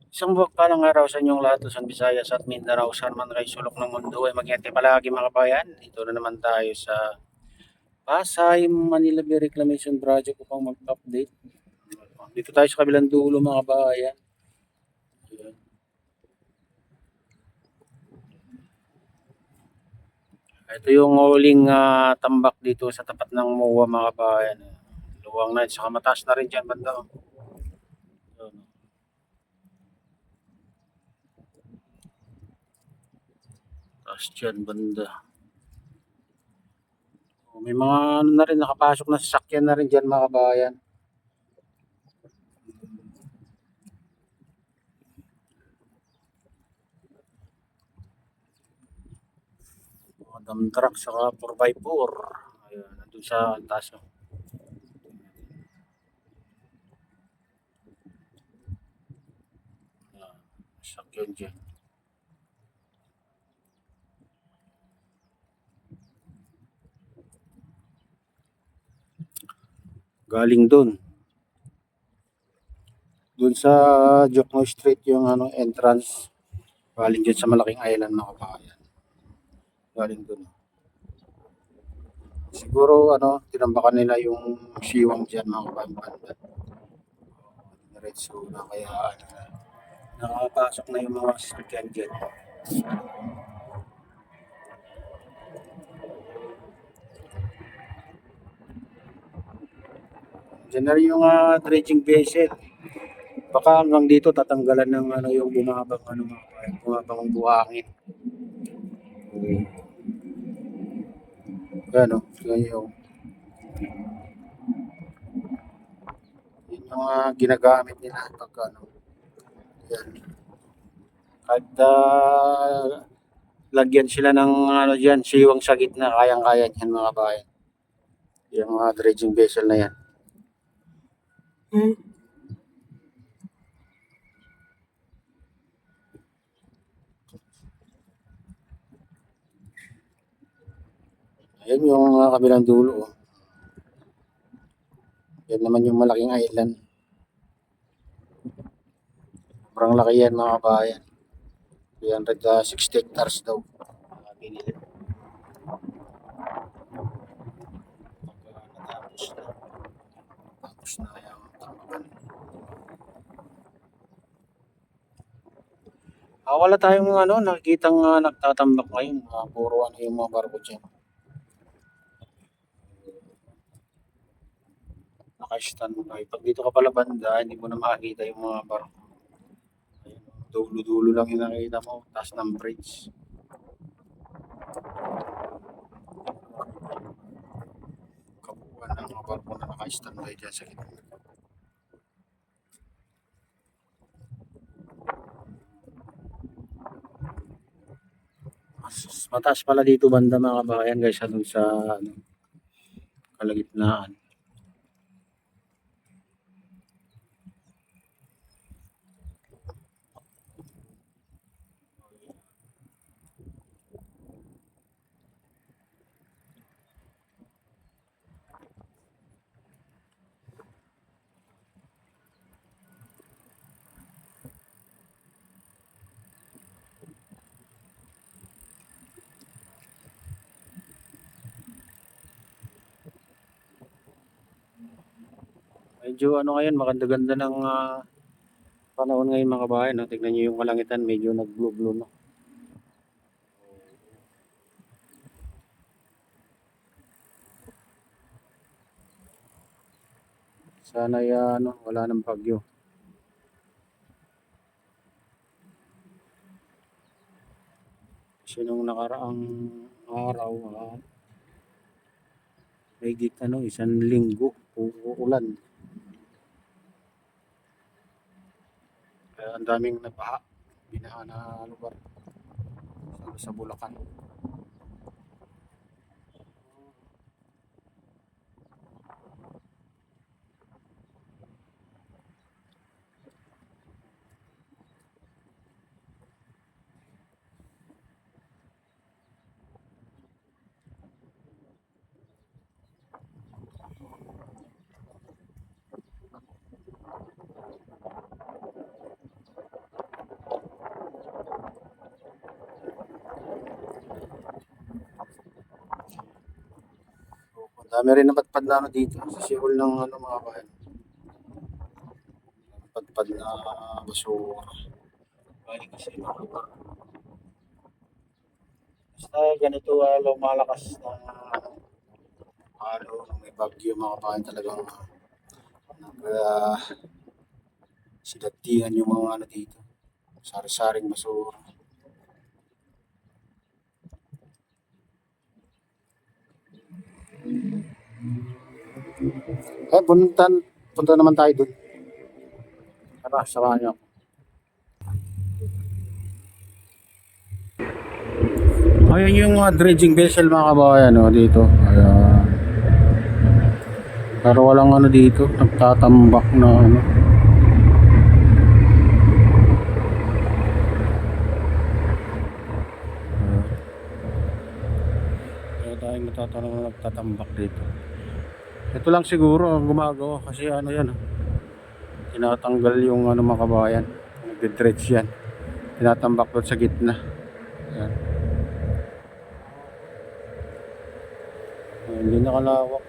Isang palang araw sa inyong lahat, Luzon, Visayas at Mindanao, saan man kayo sulok ng mundo ay mag-ingat palagi mga kabayan. Dito na naman tayo sa Pasay, Manila Bay Reclamation Project upang mag-update. Dito tayo sa kabilang dulo mga kabayan. Ito yung huling tambak dito sa tapat ng MOA mga kabayan. Luwang na, saka mataas na rin dyan banda. Taas dyan banda. May mga ano na rin, nakapasok na sasakyan na rin dyan mga kabayan. Mga dump truck saka 4x4. Ayun, nandun sa taas. Sasakyan dyan. Galing doon. Doon sa Jokno Street yung entrance. Galing dyan sa malaking island mga kabayan. Galing doon. Siguro tinambakan nila yung siwang dyan mga kabayan banda. Diretso na kaya nakapasok na yung mga sasakyan dyan. Dyan na rin yung dredging vessel. Baka hanggang dito tatanggalan ng yung bumabang mga kabayan, bumabang buhangin. Yan yan yung ginagamit nila pag yan. Kahit lagyan sila ng diyan, siwang sa gitna, kayang-kaya niyan mga bayan. Yung mga dredging vessel na yan. Ayan yung kabilang dulo. Yan naman yung malaking island. Sobrang laki yan mga kabayan. 360 hectares daw. Binili. Tapos na yung tambakan. Wala tayong nakikitang nagtatambak ngayon. Puro yung mga barko dyan. Naka-standby. Pag dito ka pala banda, hindi mo na makikita yung mga barko. Dulo-dulo lang yung nakita mo. Taas ng bridge. Kabuuan ng mga barko na naka-standby dyan sa gitna. Mataas pala dito banda mga kabayan guys, dun sa kalagitnaan. Medyo ngayon, maganda-ganda ng panahon ngayon mga kabayan. No? Tignan nyo yung kalangitan, medyo nag-blue-blue no. Sana wala nang bagyo. Kasi nung nakaraang araw, may isang linggo, uulan. Kaya ang daming nabaha, binaha na lugar sa Bulacan. Dami rin napadpad na ano dito sa sihol ng ano mga kabayan. Padpad na basura. Bali kasi basta ganito lumalakas na araw, may bagyo mga kabayan talagang sidatihan yung mga ano dito. Sari-saring basura. Punta naman tayo dun. Tara, samahan niyo ako. Ayan yung dredging vessel mga kabayan dito. Ayan. Pero walang ano dito, nagtatambak na ano. Kaya tayong natatanong na nagtatambak dito. Ito lang siguro ang gumagawa kasi ano yan. Tinatanggal yung ano mga kabayan. Nagde-dredge yan. Tinatambak doon sa gitna. Ayan. Hindi nakalawak.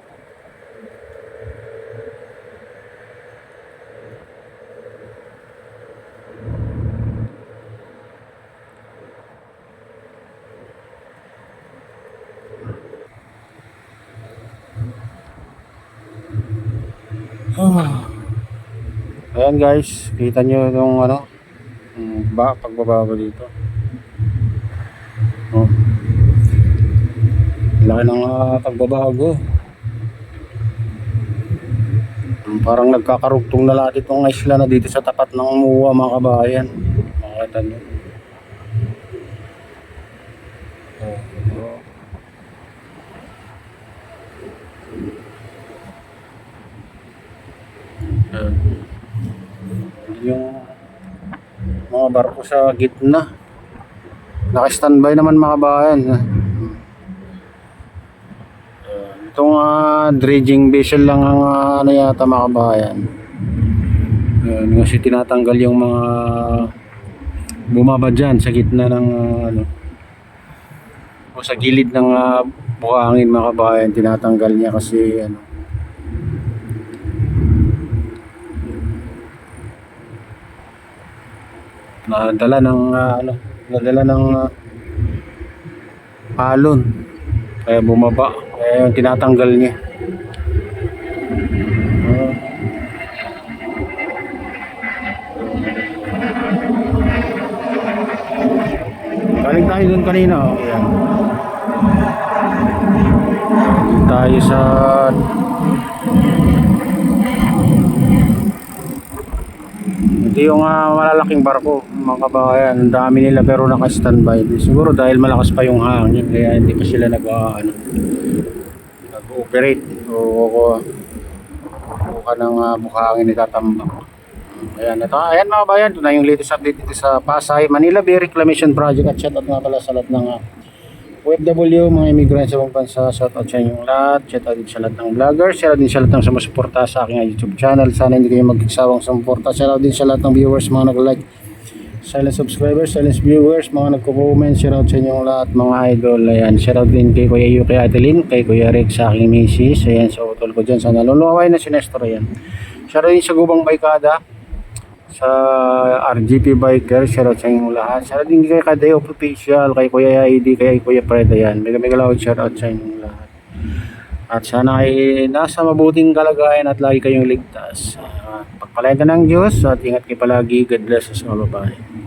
Ayan guys, kita nyo yung ano pagbababa dito. Laki ng pagbabago. Parang nagkakarugtong na lahat itong isla na dito sa tapat ng MUA mga kabayan. Makita nyo. Yung mga barko sa gitna naka-standby naman mga kabayan. Itong dredging vessel lang ang ano yata mga kabayan. Kasi tinatanggal yung mga bumaba dyan sa gitna ng ano o sa gilid ng buhangin mga kabayan. Tinatanggal niya kasi ano nadala ng alon kaya bumaba, kaya yung tinatanggal niya. Galing tayo dun kanina ayan. Tayo sa ito yung malalaking barko mga kabayan. Ang dami nila pero naka-standby. Siguro dahil malakas pa yung hangin kaya hindi pa sila nag-ooperate o buka ng buhangin itatambak. Ayan mga kabayan, ito na yung latest update dito sa Pasay Manila Bay Reclamation Project. At shoutout nga pala sa lahat ng OFW, mga immigrants sa ibang bansa. Shoutout sa inyong lahat. Shoutout din sa lahat ng vloggers. Shoutout din sa lahat ng sumusuporta sa aking YouTube channel. Sana hindi kayo magsawang sumuporta. Shoutout din sa lahat ng viewers, mga nag-like, silent subscribers, silent viewers, mga nagko-comment. Shoutout sa inyong lahat mga idol. Ayan, shoutout din kay Kuya Yu, kay Adeline, kay Kuya Rick, sa aking misis. Ayan, sa utol ko dyan. Sana luluway na si Nestor. Ayan. Shoutout din sa Gubang Baykada, sa RGP Biker, shoutout sa inyong lahat. Shoutout din kay Kadeo Official, kay Kuya ID, kay Kuya Fred. Ayan, mega loud shoutout sa inyong lahat. At sana ay nasa mabuting kalagayan at lagi kayong ligtas. Pagpalain ka ng Diyos at ingat kayo palagi. God bless us all. Bye.